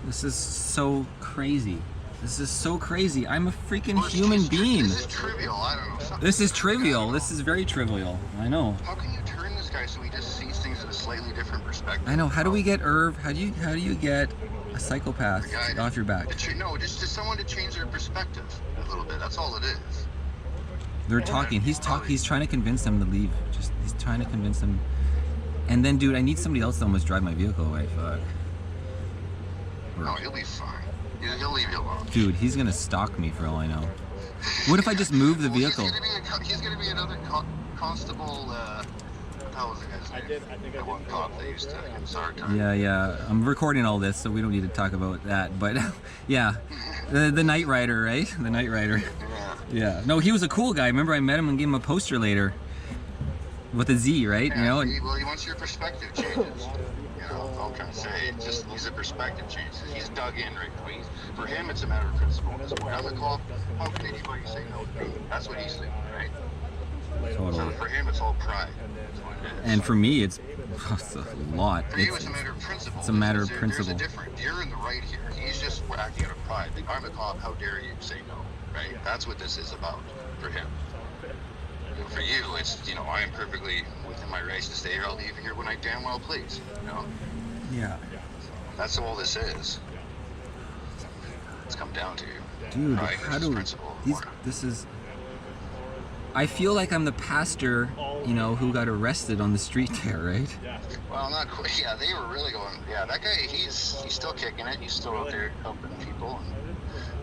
This is so crazy. This is so crazy. I'm a freaking human being. This is trivial. I don't know. This is trivial. This is very trivial. I know. How can you turn this guy so he just sees things in a slightly different perspective? I know. How do we get Irv? How do you get a psychopath off your back? No, just someone to change their perspective a little bit. That's all it is. They're talking. He's trying to convince them to leave. He's trying to convince them. And then, dude, I need somebody else to almost drive my vehicle away. Fuck. No, he'll be fine. He'll leave you alone. Dude, he's gonna stalk me for all I know. What if I just move the vehicle? He's gonna be another constable. How was the guy's name? I think one cop that used to. I'm sorry. Yeah. I'm recording all this, so we don't need to talk about that. But yeah, the Night Rider, right? The Night Rider. Yeah. No, he was a cool guy. Remember, I met him and gave him a poster later with a Z, right? Yeah, you know. Well, he wants your perspective changes. You know, that's all I'm trying to say. It just needs a perspective change. He's dug in right now. For him, it's a matter of principle. At this point, I'm a cop. How can anybody say no to me? That's what he's thinking, right? Totally. So for him, it's all pride. And for me, it's a lot. For you, it's a matter of principle. It's a matter of principle. There's a different. You're in the right here. He's just acting out of pride. Like, I'm a cop. How dare you say no? Right? That's what this is about for him. For you, it's, you know, I am perfectly within my rights to stay here. I'll leave here when I damn well please. You know? Yeah. That's all this is. It's come down to dude, pride how do this is. I feel like I'm the pastor, you know, who got arrested on the street there, right? Well, not quite. Yeah, they were really going. Yeah, that guy, he's still kicking it. He's still out there helping people and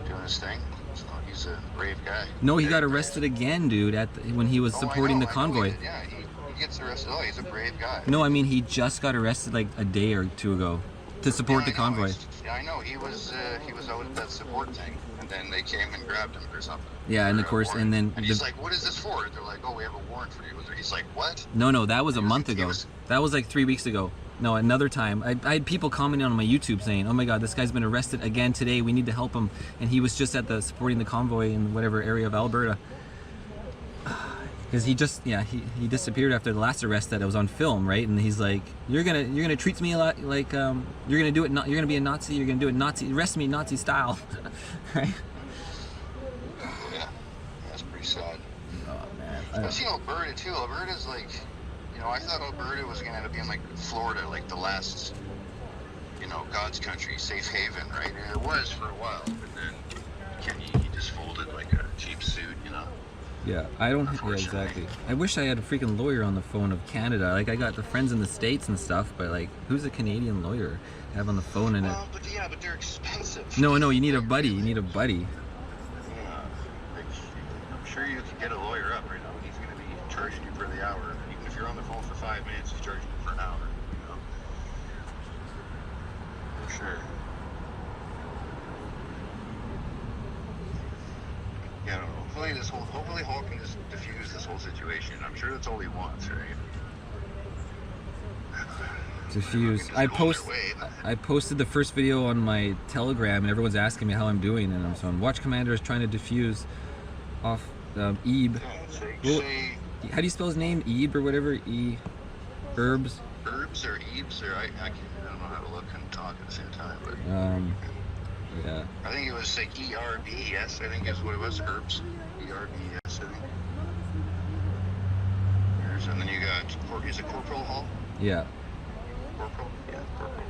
doing his thing. So he's a brave guy. No, he got arrested again, dude, when he was supporting the convoy. Yeah, he gets arrested. Oh, he's a brave guy. No, I mean, he just got arrested like a day or two ago to support the convoy. Yeah, I know. He was out at that support thing, and then they came and grabbed him or something. Yeah, and of course, and then he's like, "What is this for?" They're like, "Oh, we have a warrant for you." He's like, "What?" No, that was a month ago. That was like 3 weeks ago. No, another time. I had people commenting on my YouTube saying, "Oh my God, this guy's been arrested again today. We need to help him." And he was just at the supporting the convoy in whatever area of Alberta. Because he just, he disappeared after the last arrest that was on film, right? And he's like, "You're gonna treat me a lot like you're gonna do it. You're gonna be a Nazi. You're gonna do it Nazi. Arrest me Nazi style," right? Yeah, that's pretty sad. Oh man. I've seen Alberta too. Alberta's like, you know, I thought Alberta was gonna end up being like Florida, like the last, you know, God's country, safe haven, right? And it was for a while, but then Kenny, he just folded like a cheap suit, you know. Yeah, I don't. Yeah, exactly. I wish I had a freaking lawyer on the phone of Canada. Like, I got the friends in the States and stuff, but like, who's a Canadian lawyer to have on the phone? And but they're expensive. No, you need a buddy. You need a buddy. Yeah, like, I'm sure you can get a lawyer up right now. He's going to be charging you for the hour. Even if you're on the phone for 5 minutes, he's charging you for an hour. You know, for sure. Yeah, I don't know. Hopefully Hall can just diffuse this whole situation. I'm sure that's all he wants, right? Diffuse. I posted the first video on my Telegram, and everyone's asking me how I'm doing, and I'm saying Watch Commander is trying to diffuse off Ebe. Well, how do you spell his name? Ebe or whatever? Herbs or Ebes, or I don't know how to look and talk at the same time, but yeah. I think it was like ERBS, I think is what it was, Herbs. ERBS, I think. And then you got, is it Corporal Hall? Yeah. Corporal? Yeah, Corporal.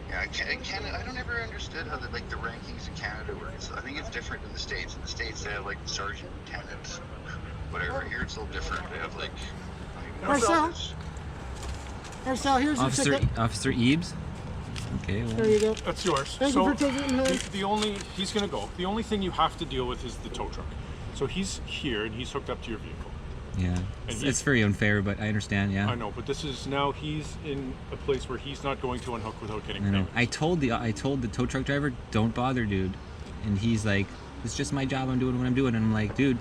Yeah, Canada, I don't ever understood how the rankings in Canada work. I think it's different in the States. In the States, they have like sergeant, lieutenant, whatever. Here it's a little different. They have like... Marcel, here's your ticket. Officer Ebes? Okay, well. There you go. That's yours. Thank you for taking it. He's going to go. The only thing you have to deal with is the tow truck. So he's here and he's hooked up to your vehicle. Yeah, it's very unfair, but I understand. Yeah, I know, but this is now he's in a place where he's not going to unhook without getting paid. I told the tow truck driver, don't bother, dude, and he's like, it's just my job. I'm doing what I'm doing, and I'm like, dude.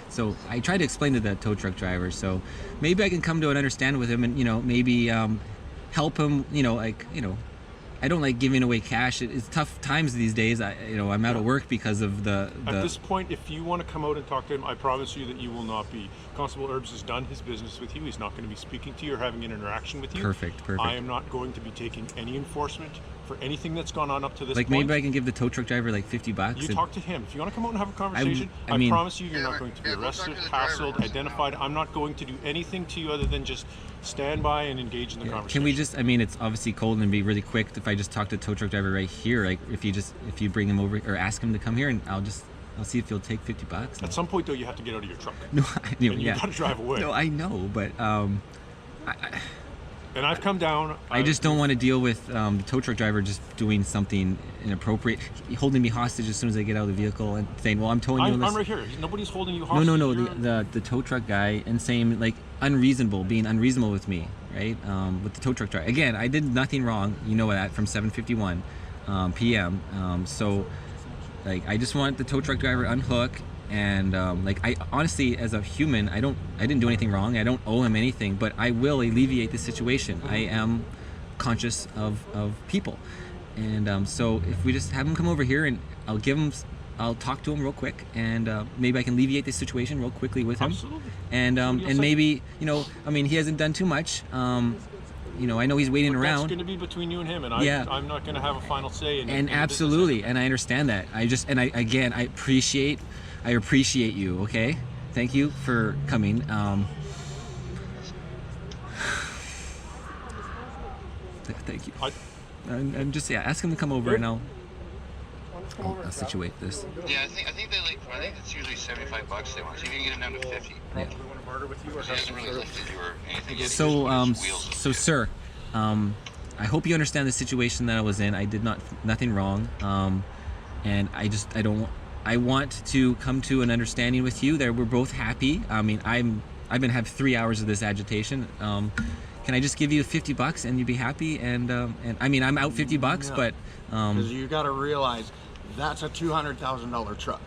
So I tried to explain to that tow truck driver. So maybe I can come to an understanding with him, and maybe help him. I don't like giving away cash. It's tough times these days. I'm out of work because of the... At this point, if you want to come out and talk to him, I promise you that you will not be. Constable Herbs has done his business with you. He's not going to be speaking to you or having an interaction with you. Perfect. I am not going to be taking any enforcement for anything that's gone on up to this Like point. maybe I can give the tow truck driver like $50. You talk to him. If you want to come out and have a conversation, I mean, promise you, you're not going to be yeah, we'll talk arrested, to the driver. hassled, identified. I'm not going to do anything to you other than just stand by and engage in the conversation. Can we just? I mean, it's obviously cold and be really quick. If I just talk to the tow truck driver right here, like if you bring him over or ask him to come here, and I'll see if he'll take $50. At some point, though, you have to get out of your truck. No, and you got to drive away. No, I know, but And I've come down. I just don't want to deal with the tow truck driver just doing something inappropriate, holding me hostage as soon as I get out of the vehicle and saying, "Well, I'm towing you." I'm right here. Nobody's holding you hostage. No. The tow truck guy and saying like being unreasonable with me, right? With the tow truck driver. Again, I did nothing wrong. You know that from 7:51 p.m. So, like, I just want the tow truck driver unhook. And like, I honestly, as a human, I didn't do anything wrong. I don't owe him anything, but I will alleviate the situation. I am conscious of people, and so if we just have him come over here, and I'll talk to him real quick, and maybe I can alleviate the situation real quickly with him. Absolutely. And maybe, I mean, he hasn't done too much. I know he's waiting around. That's going to be between you and him, and I'm not going to have a final say. And absolutely, and I understand that. I appreciate you. Okay, thank you for coming. Thank you. I'm just ask him to come over, and I'll situate this. Yeah, I think it's usually $75 they want. So you can get them down to 50. Yeah. Do we want to barter with you, or He hasn't really lifted you or anything. So sir, I hope you understand the situation that I was in. I did nothing wrong, and I want to come to an understanding with you that we're both happy. I mean, I've been having 3 hours of this agitation. Can I just give you $50 and you'd be happy? And I mean, I'm out $50, but because you got to realize that's a $200,000 truck.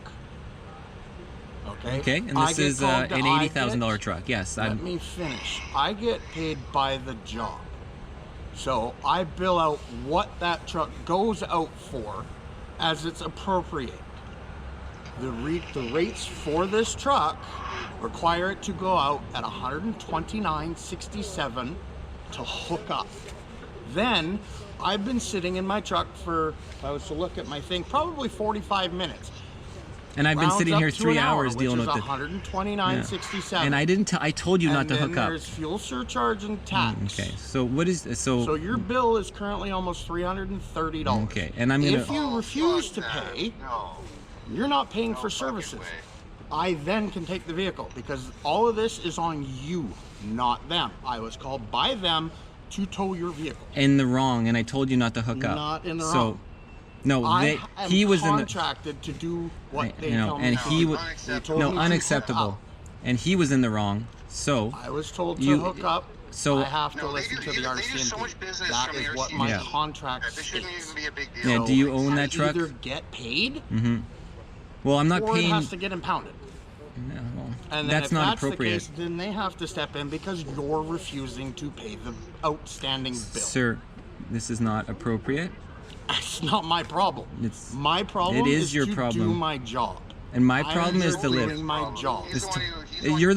Okay. Okay, and this is an $80,000 truck. Yes. Let me finish. I get paid by the job, so I bill out what that truck goes out for, as it's appropriate. The rates for this truck require it to go out at $129.67 to hook up. Then I've been sitting in my truck for, if I was to look at my thing, probably 45 minutes. And I've been sitting here 3 hours dealing with it. $129.67. And I told you not to hook up. There's fuel surcharge and tax. Okay. So what is So your bill is currently almost $330. Okay. And I'm gonna. If you refuse to pay, you're not paying for services. I then can take the vehicle, because all of this is on you, not them. I was called by them to tow your vehicle. In the wrong, and I told you not to hook up. Not in the so, wrong. No, he was contracted to do what they tell me. And he was unacceptable, and he was in the wrong. So I was told to hook up. So I have to listen to the RCMP. That is what my contract This shouldn't states. even be a big deal. Yeah, do you own that truck? Either get paid, Well, I'm not or paying. it has to get impounded. Yeah, well, And then that's if not that's appropriate. the case, then they have to step in because you're refusing to pay the outstanding bill. Sir, this is not appropriate. That's not my problem. My problem It is your to problem. do my job. And my problem is to doing live. my job.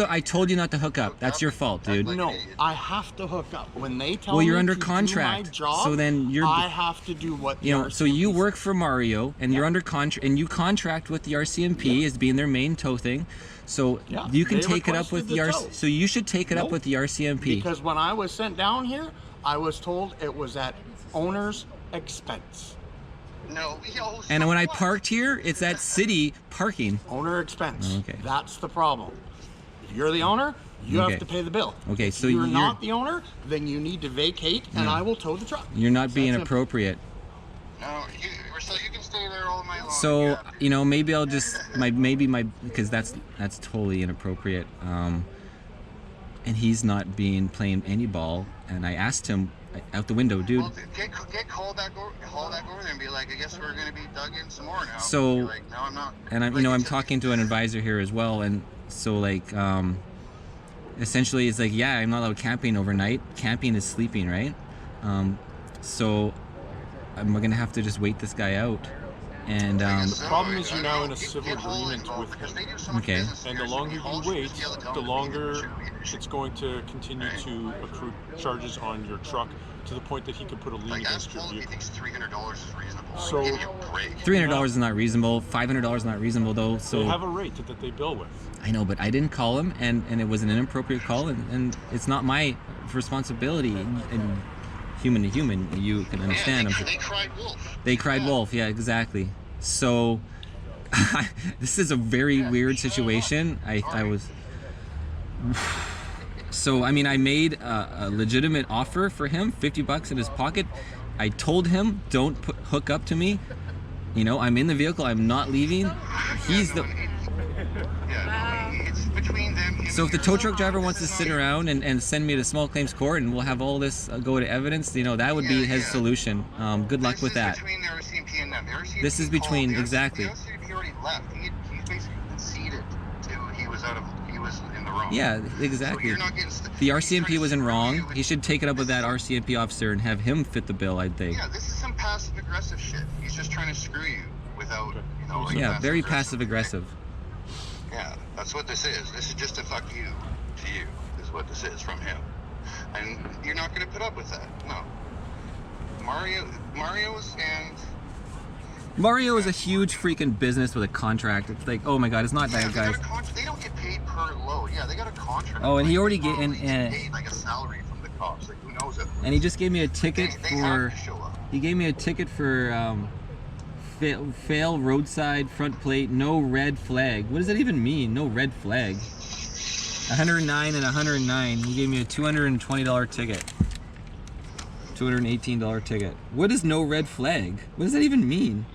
I told you not to hook up. That's your fault, dude. No, I have to hook up. When they tell Well, me you're under to contract, do my job, so then I have to do what the So you RCMP work for Mario, and you're under contract, and you contract with the RCMP as being their main tow thing. So you can they take it up with the requested the tow. So you should take it up with the RCMP. Because when I was sent down here, I was told it was at owner's expense. No, And when I parked here, it's at city parking. Owner expense. Okay. That's the problem. If you're the owner, you Okay. have to pay the bill. Okay, if so you're you're not the owner, then you need to vacate, and I will tow the truck. You're not It's being that simple. appropriate. No, you can stay there all night long. So maybe I'll just because that's totally inappropriate. And he's not playing any ball. And I asked him out the window, dude. Well, get call back over there and be like, I guess we're gonna be dug in some more now. So, You're like, no, I'm not. And I'm talking to an advisor here as well, and so essentially it's like, yeah, I'm not allowed camping overnight. Camping is sleeping, right? So we're gonna have to just wait this guy out. And The problem is you're now in a civil agreement with him. okay. And the longer you wait, the longer it's going to continue to accrue charges on your truck to the point that he can put a lien against your He vehicle. thinks $300 is reasonable. So- Give me a break. $300 is not reasonable. $500 is not reasonable though. So They have a rate that they bill with. I know, but I didn't call him, and it was an inappropriate call, and it's not my responsibility. And human to human, you can understand. Yeah, they cried wolf. They cried wolf, yeah, exactly. So this is a very weird situation. I was so I mean I made a legitimate offer for him, $50 in his pocket. I told him don't hook up to me. You know, I'm in the vehicle. I'm not leaving. He's the. It's between them. So if the tow truck driver wants to sit around and send me to small claims court and we'll have all this go to evidence, you know, that would be his solution. Good luck with that. Between the RCMP and them. The RCMP This is between, called, exactly. The RCMP already left. He basically conceded to he was in the wrong. Yeah, So exactly. you're not getting The RCMP wasn't wrong. He should take it up with that RCMP officer and have him fit the bill, I think. Yeah, this is some passive aggressive shit. He's just trying to screw you without, you know, like Yeah, very passive aggressive. Yeah, that's what this is. This is just a fuck you to you, is what this is from him. And you're not going to put up with that. No. Mario's and... Mario is a huge freaking business with a contract. It's like, oh my god, it's not Yeah, that, guys. they don't get paid per load. Yeah, they got a contract. Oh, and he Like, already they get probably and paid like a salary from the cops. Like, who knows it? and he just gave me a ticket They for. have to show up. He gave me a ticket for fail roadside front plate, no red flag. What does that even mean? No red flag. 109 and 109. He gave me a $220 ticket. $218 ticket. What is no red flag? What does that even mean?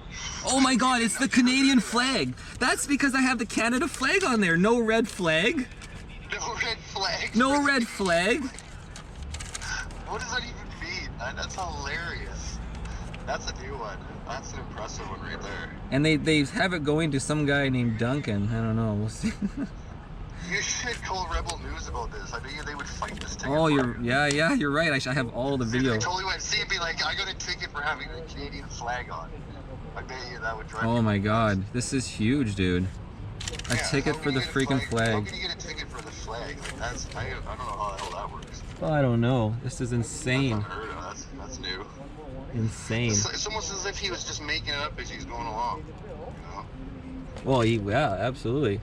Oh my god, it's the Canadian flag. That's because I have the Canada flag on there. No red flag. No red flags. No red flag. What does that even mean? That's hilarious. That's a new one. That's an impressive one right there. And they have it going to some guy named Duncan. I don't know. We'll see. You should call Rebel News about this. I bet you they would fight this ticket. Oh, for you're you. yeah, you're right. I have all the video. They totally went see and be like, I got a ticket for having the Canadian flag on. I bet you that would drive Oh you my nuts. god, this is huge, dude. A Yeah, ticket how for can the you get a freaking How flag. can you get a ticket for the flag? Like, I don't know how the hell that works. Oh, I don't know. This is insane. I've never heard of. That's new. Insane. It's almost as if he was just making it up as he's going along. You know? Well, yeah, absolutely.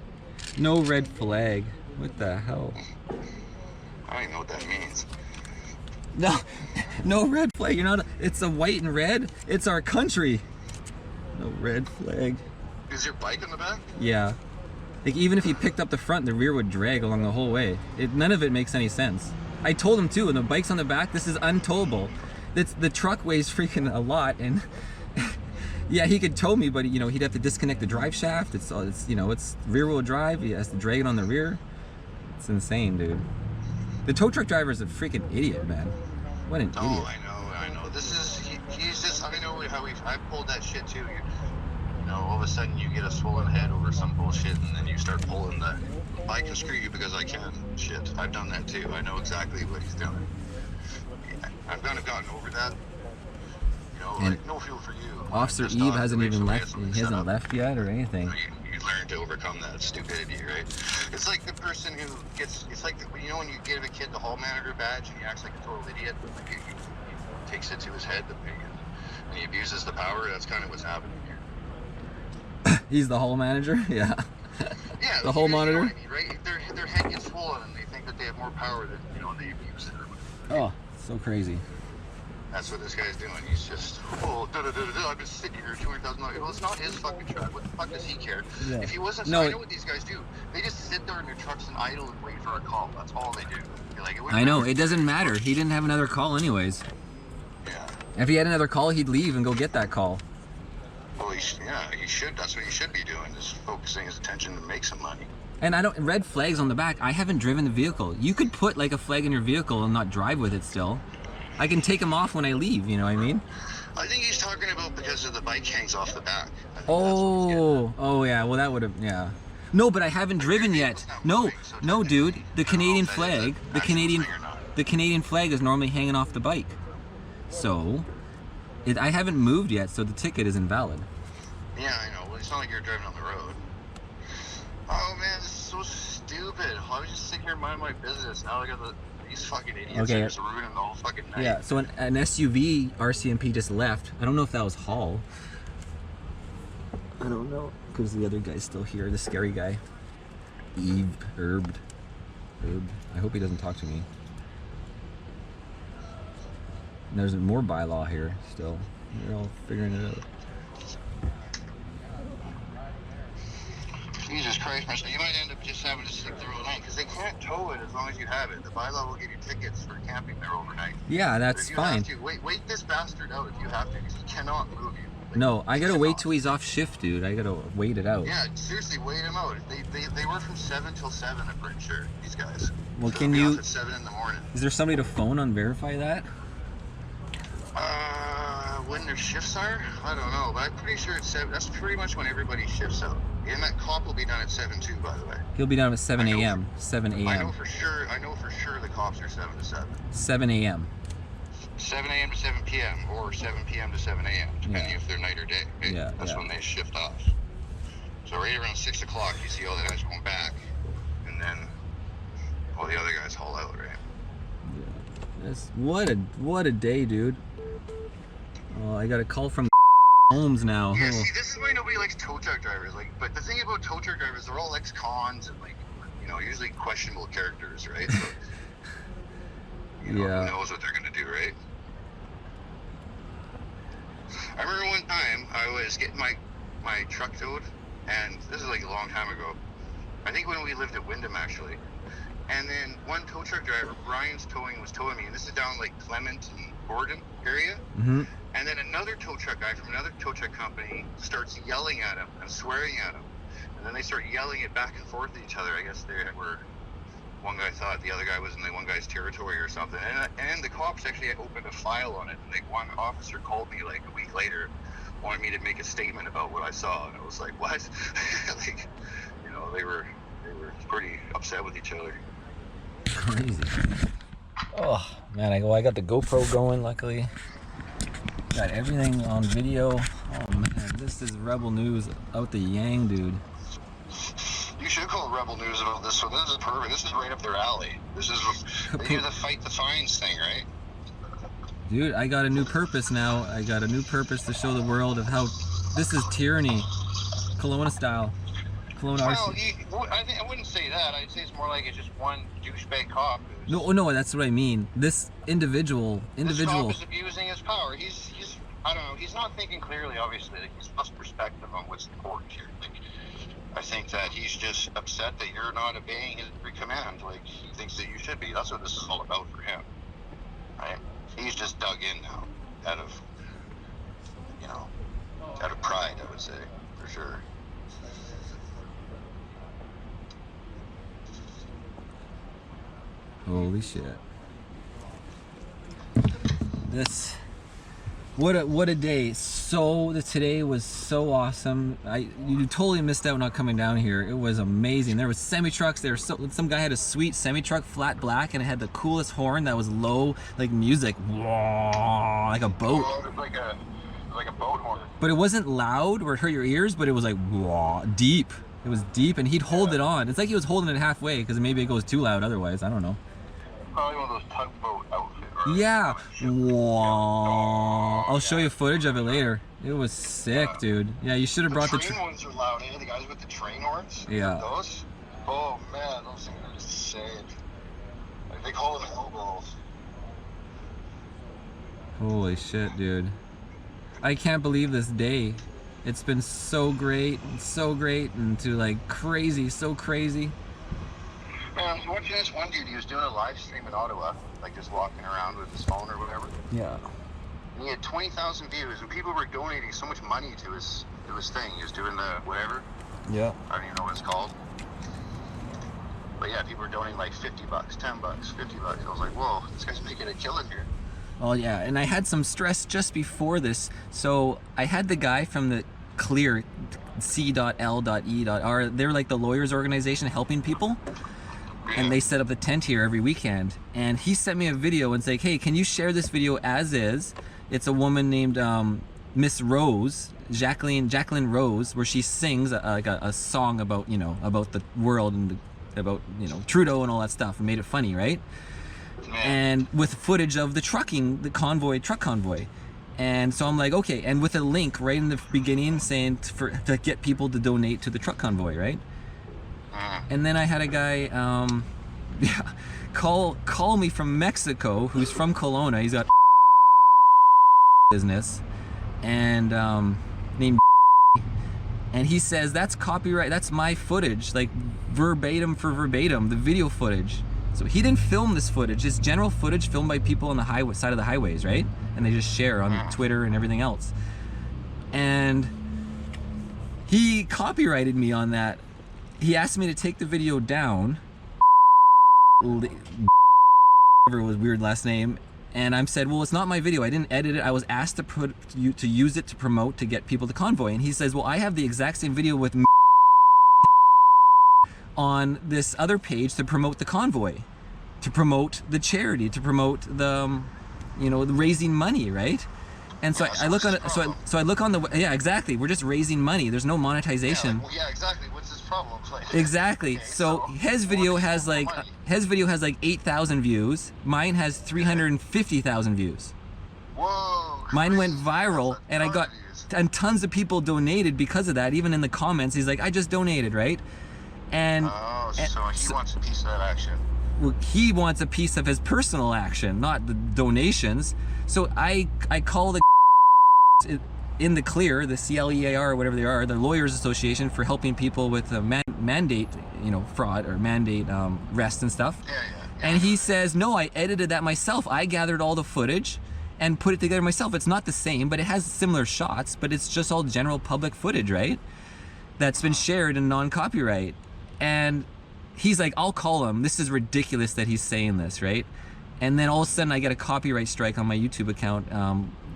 No red flag. What the hell? I don't even know what that means. No, no red flag. You're not. It's a white and red. It's our country. No red flag. Is your bike in the back? Yeah. Like even if you picked up the front, the rear would drag along the whole way. None of it makes any sense. I told him too, and the bike's on the back. This is untowable. The truck weighs freaking a lot, and yeah, he could tow me, but you know he'd have to disconnect the drive shaft. It's you know it's rear wheel drive. He has to drag it on the rear. It's insane, dude. The tow truck driver is a freaking idiot, man. What an idiot. Oh, I know. This is he's just. I know how I pulled that shit too. You know, all of a sudden you get a swollen head over some bullshit, and then you start pulling the. I can screw you because I can. Shit, I've done that too. I know exactly what he's doing. I've kind of gotten over that. You know, And like no feel for you. Officer Just Eve thought hasn't the way even somebody left. has something He set hasn't up, left yet or anything. you learn to overcome that stupidity, right? It's like the person who gets. It's like you know when you give a kid the hall manager badge and he acts like a total idiot. Like he takes it to his head, and he abuses the power. That's kind of what's happening here. He's the hall manager. Yeah. Yeah, The hall monitor. You know what I mean, right? If their head gets swollen and they think that they have more power than they abuse it or whatever. Oh, so crazy. That's what this guy's doing. He's just, I've been sitting here $200,000. Well, it's not his fucking truck. What the fuck does he care? Yeah. If he wasn't, No, I know what these guys do. They just sit there in their trucks and idle and wait for a call. That's all they do. Like, I know, it doesn't matter. He didn't have another call anyways. Yeah. If he had another call, he'd leave and go get that call. Well, he should. That's what he should be doing, is focusing his attention to make some money. And red flags on the back. I haven't driven the vehicle. You could put like a flag in your vehicle and not drive with it still. I can take them off when I leave, you know what I mean? I think he's talking about because of the bike hangs off the back. Oh yeah, well that would have, yeah. No, but I haven't driven yet. No, dude, the Canadian flag, the Canadian flag is normally hanging off the bike. So, I haven't moved yet, so the ticket is invalid. Yeah, I know. Well, it's not like you're driving on the road. Oh man, this is so stupid. I was just sitting here minding my business. Now I got these fucking idiots are just ruining the whole fucking night. Yeah, so an SUV RCMP just left. I don't know if that was Hall. I don't know, because the other guy's still here, the scary guy. Herb. I hope he doesn't talk to me. And there's more bylaw here still. They're all figuring it out. Jesus Christ, Marcel, you might end up just having to sleep there overnight because they can't tow it as long as you have it. The bylaw will give you tickets for camping there overnight. Yeah, that's fine. Wait this bastard out if you have to, because he cannot move you. Like, no, I gotta wait till he's off shift, dude. I gotta wait it out. Yeah, seriously, wait him out. They work from 7 till 7, I'm pretty sure, these guys. Well, so can they'll be you... off at 7 in the morning. Is there somebody to phone and verify that? When their shifts are? I don't know, but I'm pretty sure it's 7. That's pretty much when everybody shifts out. And that cop will be done at 7 too, by the way. He'll be done at 7 a.m. 7 a.m. I know for sure the cops are 7 to 7. 7 a.m. 7 a.m. to 7 p.m. or 7 p.m. to 7 a.m. depending if they're night or day. Right? Yeah, That's when they shift off. So right around 6 o'clock, you see all the guys going back, and then all the other guys haul out, right? Yeah. What a day, dude. Oh, I got a call from Holmes now. Yeah, see, this is why nobody likes tow truck drivers. Like, but the thing about tow truck drivers, they're all ex-cons and usually questionable characters, right? So, who knows what they're gonna do, right? I remember one time I was getting my truck towed, and this is like a long time ago. I think when we lived at Wyndham, actually. And then one tow truck driver, Brian's Towing, was towing me, and this is down like Clement and Gordon area. Mm-hmm. And then another tow truck guy from another tow truck company starts yelling at him and swearing at him. And then they start yelling it back and forth at each other. I guess they were, one guy thought the other guy was in the one guy's territory or something. And the cops actually opened a file on it. And like one officer called me like a week later, wanted me to make a statement about what I saw. And it was like, what? Like, they were pretty upset with each other. Crazy. Oh man, I got the GoPro going, luckily. Got everything on video. Oh man, this is Rebel News out the yang, dude. You should call Rebel News about this one. This is perfect. This is right up their alley. This is they do the fight the fines thing, right? Dude, I got a new purpose now. I got a new purpose to show the world of how this is tyranny, Kelowna style. Kelowna RC. Well, I wouldn't say that. I'd say it's more like it's just one douchebag cop. No, that's what I mean. This individual. This cop is abusing his power. He's I don't know. He's not thinking clearly. Obviously, like, he's lost perspective on what's important here. Like, I think that he's just upset that you're not obeying his command. Like, he thinks that you should be. That's what this is all about for him. Right? He's just dug in now, out of pride, I would say, for sure. Holy shit. What a day. Today was so awesome. You totally missed out not coming down here. It was amazing. There was semi-trucks. Some guy had a sweet semi-truck, flat black, and it had the coolest horn that was low, like music. Whoa, like a boat. Like a boat horn. But it wasn't loud or it hurt your ears, but it was like whoa, deep. It was deep, and he'd hold it on. It's like he was holding it halfway, because maybe it goes too loud otherwise. I don't know. Probably one of those tugboat outfits. Yeah. Whoa. I'll show you footage of it later. It was sick, dude. Yeah, you should have brought the train ones are loud, eh? The guys with the train horns? Yeah. Those? Oh man, those things are insane. Like, they call them elbows. Holy shit, dude. I can't believe this day. It's been so great, and to like crazy, so crazy. Man, I was watching this one dude, he was doing a live stream in Ottawa, like just walking around with his phone or whatever. Yeah. And he had 20,000 views, and people were donating so much money to his thing. He was doing the whatever. Yeah. I don't even know what it's called. But yeah, people were donating like $50, $10, $50. I was like, whoa, this guy's making a killing here. Oh yeah, and I had some stress just before this. So I had the guy from the Clear, C.L.E.R. They're like the lawyers organization helping people. And they set up the tent here every weekend. And he sent me a video and said, hey, can you share this video as is? It's a woman named Miss Rose, Jacqueline Rose, where she sings a song about, you know, about the world and about, you know, Trudeau and all that stuff, and made it funny, right? And with footage of the truck convoy. And so I'm like, okay, and with a link right in the beginning saying to get people to donate to the truck convoy, right? And then I had a guy call me from Mexico, who's from Kelowna. He's got business, and named, and he says that's copyright, that's my footage, like verbatim for verbatim, the video footage. So he didn't film this footage. It's general footage filmed by people on the highway side of the highways, right? And they just share on Twitter and everything else. And he copyrighted me on that. He asked me to take the video down. Whatever was weird last name. And I said, well, it's not my video. I didn't edit it. I was asked to use it to promote, to get people to Convoy. And he says, well, I have the exact same video with on this other page to promote the convoy, to promote the charity, to promote the, you know, the raising money, right? And so I look on it. So I look on the, yeah, exactly. We're just raising money. There's no monetization. Yeah, exactly. What's his problem? Like, exactly. okay, so his video has like 8,000 views. Mine has 350,000 views. Whoa. Mine went crazy. viral, and I got, and tons of people donated because of that. Even in the comments, he's like, I just donated, right? And so he wants a piece of that action. Well, he wants a piece of his personal action, not the donations. So I call the in the clear, the CLEAR or whatever they are, the Lawyers Association, for helping people with mandate, you know, fraud or mandate arrests and stuff. Yeah. And he says, no, I edited that myself. I gathered all the footage and put it together myself. It's not the same, but it has similar shots, but it's just all general public footage, right? That's been shared in non-copyright. And he's like, I'll call him. This is ridiculous that he's saying this, right? And then all of a sudden I get a copyright strike on my YouTube account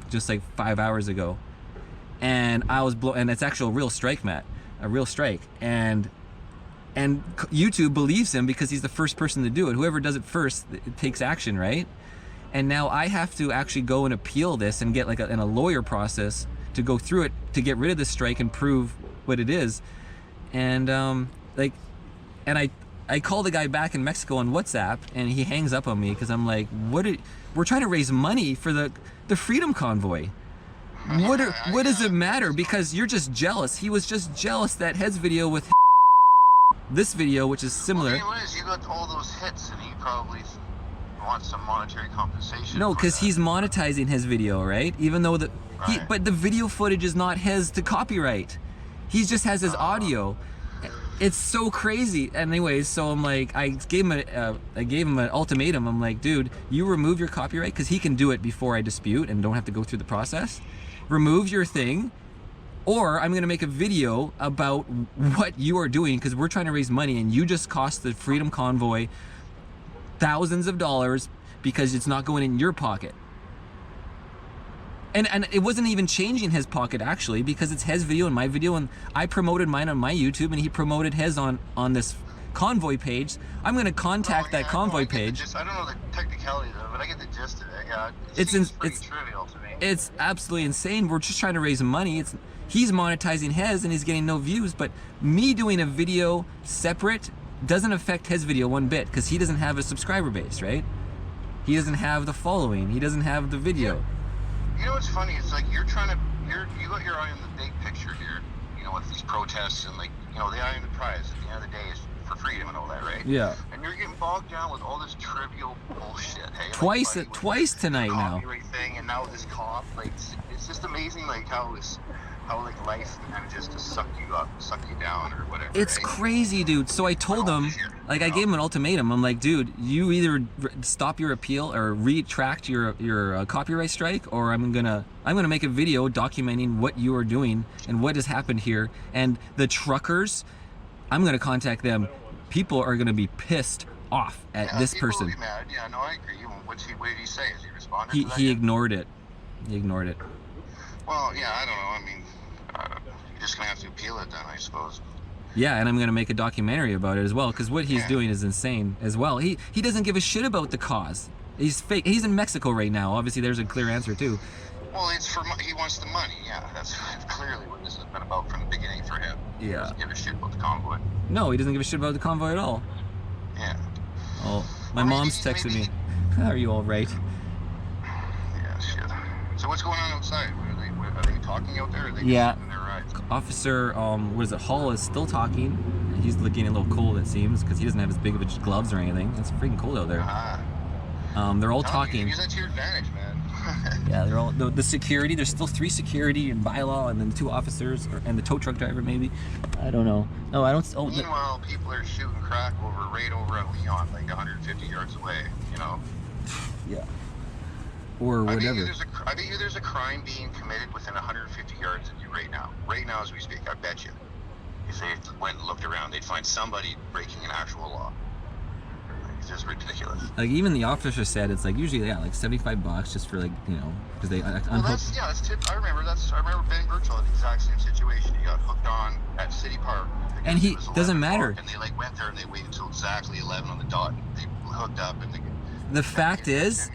just like 5 hours ago. And I was and it's actually a real strike, Matt, a real strike. And YouTube believes him because he's the first person to do it. Whoever does it first, it takes action, right? And now I have to actually go and appeal this and get like in a lawyer process to go through it to get rid of the strike and prove what it is. And I call the guy back in Mexico on WhatsApp, and he hangs up on me because I'm like, we're trying to raise money for the Freedom Convoy. What does it matter? Because you're just jealous. He was just jealous that his video with this video, which is similar. Well, what is, you got all those hits, and he probably wants some monetary compensation. No, because he's monetizing his video, right? Even though but the video footage is not his to copyright. He just has his audio. It's so crazy. Anyways, so I'm like, I gave him an ultimatum. I'm like, dude, you remove your copyright, because he can do it before I dispute and don't have to go through the process. Remove your thing, or I'm gonna make a video about what you are doing, because we're trying to raise money and you just cost the Freedom Convoy thousands of dollars because it's not going in your pocket. And it wasn't even changing his pocket, actually, because it's his video and my video, and I promoted mine on my YouTube and he promoted his on this Convoy page. I'm going to contact that Convoy page. I don't know the technicalities of it, but I get the gist of it. Yeah, it's trivial to me. It's absolutely insane. We're just trying to raise money. He's monetizing his and he's getting no views, but me doing a video separate doesn't affect his video one bit, because he doesn't have a subscriber base, right? He doesn't have the following. He doesn't have the video. Yeah. You know what's funny? It's like you got your eye on the big picture here, you know, with these protests and, like, you know, the eye on the prize at the end of the day is for freedom and all that, right? Yeah. And you're getting bogged down with all this trivial bullshit, hey? Twice tonight now. Thing, and now this cop, like, it's just amazing, like, how like life manages to suck you up, suck you down, or whatever. It's right? crazy, dude. So I told him, like, I gave him an ultimatum. I'm like, dude, you either stop your appeal or retract your copyright strike, or I'm gonna make a video documenting what you are doing and what has happened here. And the truckers, I'm gonna contact them. People are gonna be pissed off at this person. Will be mad. Yeah, no, I agree. What did he say? Has he responded? He ignored it. He ignored it. Well, yeah, I don't know. I mean, you're just gonna have to appeal it then, I suppose. Yeah, and I'm gonna make a documentary about it as well, because what he's doing is insane as well. He doesn't give a shit about the cause. He's fake. He's in Mexico right now. Obviously, there's a clear answer too. Well, it's for he wants the money. Yeah, that's clearly what this has been about from the beginning for him. He doesn't give a shit about the convoy. No, he doesn't give a shit about the convoy at all. Yeah. Oh, my mom's texted me. Are you all right? Yeah, shit. So what's going on outside? Are they talking out there? Or are they Yeah. just in their rides? Officer, what is it? Hall is still talking. He's looking a little cold, it seems, because he doesn't have as big of gloves or anything. It's freaking cold out there. They're all talking. Use that to your advantage, man. Yeah, they're all the security. There's still 3 security and bylaw, and then 2 officers, and the tow truck driver maybe. I don't know. No, I don't. Oh, meanwhile, people are shooting crack right over at Leon, like 150 yards away. You know. Yeah. Or whatever. I bet you there's a crime being committed within 150 yards of you right now. Right now as we speak, I bet you. If they went and looked around, they'd find somebody breaking an actual law. It's just ridiculous. Like even the officer said, it's like usually like $75 just for like because they. Well, that's tip. I remember Ben Birchall had the exact same situation. He got hooked on at City Park. And he doesn't matter. And they like went there and they waited until exactly 11 on the dot. They hooked up and they. The fact is,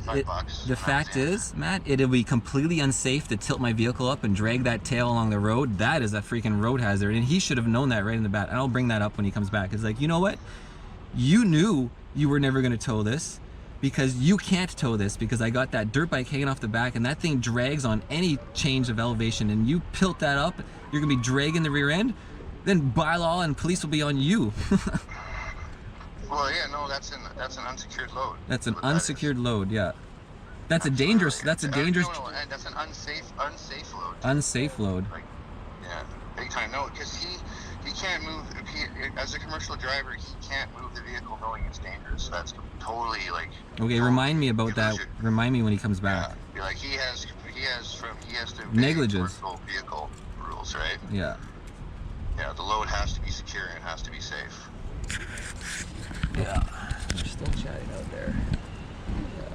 Matt, it'll be completely unsafe to tilt my vehicle up and drag that tail along the road. That is a freaking road hazard, and he should have known that right in the bat. And I'll bring that up when he comes back. It's like, you know what? You knew you were never going to tow this because you can't tow this because I got that dirt bike hanging off the back, and that thing drags on any change of elevation, and you pilt that up, you're going to be dragging the rear end. Then bylaw and police will be on you. Well, yeah, no, that's an unsecured load. That's an unsecured load, yeah. That's a dangerous. That's a dangerous. No, that's an unsafe load. Unsafe load. Like, yeah, big time. No, because he can't move. As a commercial driver, he can't move the vehicle knowing it's dangerous. That's totally like. Okay, remind me about that. Remind me when he comes back. Yeah, like he has to. Negligence. Vehicle rules, right? Yeah. Yeah, the load has to be secure and it has to be safe. Yeah, they're still chatting out there. Yeah.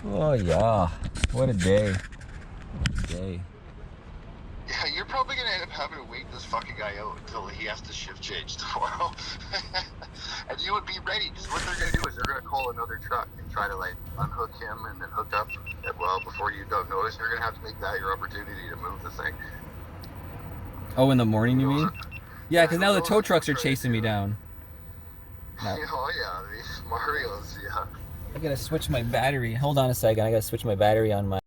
Oh yeah, what a day. What a day. Yeah, you're probably gonna end up having to wait this fucking guy out until he has to shift change tomorrow. And you would be ready, because what they're gonna do is they're gonna call another truck and try to like unhook him and then hook up. Well, before you don't notice, you're gonna have to make that your opportunity to move the thing. Oh, in the morning, you mean? Yeah, because now the tow trucks are chasing me down. Oh yeah, these Marios, yeah. I gotta switch my battery. Hold on a second, I gotta switch my battery on my